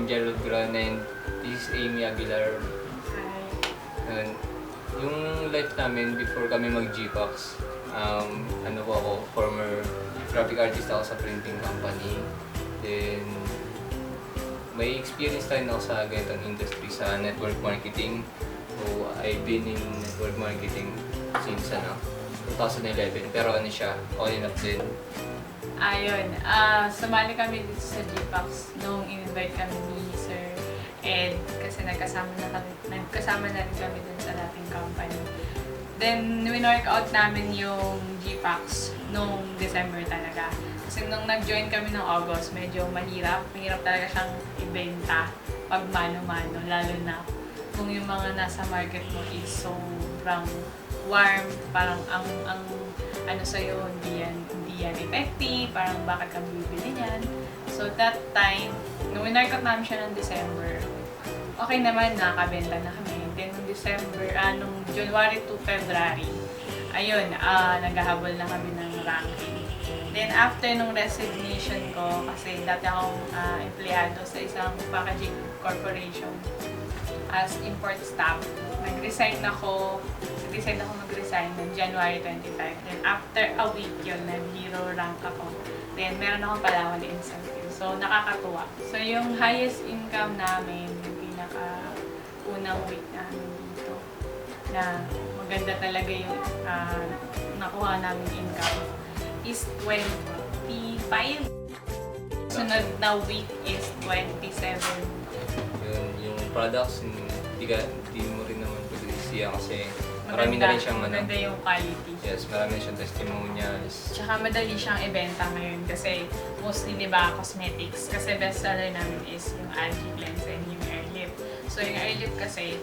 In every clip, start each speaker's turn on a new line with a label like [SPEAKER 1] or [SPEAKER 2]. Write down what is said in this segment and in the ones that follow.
[SPEAKER 1] Gerald Gran and this is Amy Aguilar.
[SPEAKER 2] Hi.
[SPEAKER 1] And yung life namin before kami mag-GPAX, ano po ako, former graphic artist ako sa printing company. Then, may experience tayo ako sa ganitong industry sa network marketing. So, I've been in network marketing since 2011. Pero ano siya, on and off din.
[SPEAKER 2] Ayun, sumali kami dito sa GPAX nung in-invite kami ni Sir Ed kasi nagkasama na rin kami dun sa dating company. Then, winork out namin yung GPAX nung December talaga. Kasi nung nag-join kami ng August, medyo mahirap. Mahirap talaga siyang ibenta pag mano-mano, lalo na kung yung mga nasa market mo is sobrang warm, parang ang ano sa'yo, hindi yan effective, parang bakit kami bibili niyan. So that time, nung winork out namin siya ng December, okay naman, nakakabenta na kami. Then nung December, nung January to February, ayun, naghahabol na kami ng ranking. Then after nung resignation ko, kasi dati akong empleyado sa isang packaging corporation as import staff, nag-resign ako ng January 25. Then after a week yun, nag-zero rank ako. Then meron akong palawal incentive. So nakakatuwa. So yung highest income namin, yung pinaka-unang week namin dito, na maganda talaga yung nakuha namin income, is 25. Sunod na week is 27.
[SPEAKER 1] Yung products, hindi mo rin naman pwede siya kasi marami na rin siyang
[SPEAKER 2] maganda yung quality.
[SPEAKER 1] Yes, marami na siyang testimonials.
[SPEAKER 2] Tsaka madali siyang ibenta ngayon kasi mostly, di ba, cosmetics. Kasi bestseller namin is yung Algae Cleanse and yung Air Lip. So yung Air Lip kasi,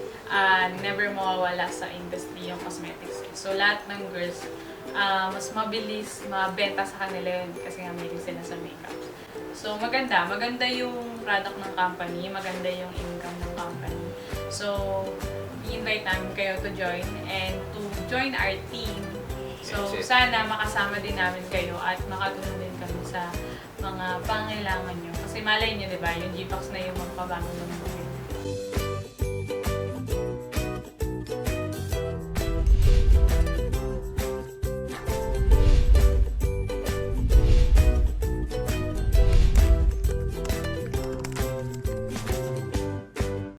[SPEAKER 2] never mawawala sa industry yung cosmetics. So lahat ng girls, mas mabilis mabenta sa kanila yun kasi nga may sila sa makeup. So maganda yung product ng company, maganda yung income ng company. So i-invite namin kayo to join and to join our team. So sana makasama din namin kayo at makatulong din kami sa mga pangailangan nyo. Kasi malay nyo, di ba, yung GPAX na yung magpabago ng buhay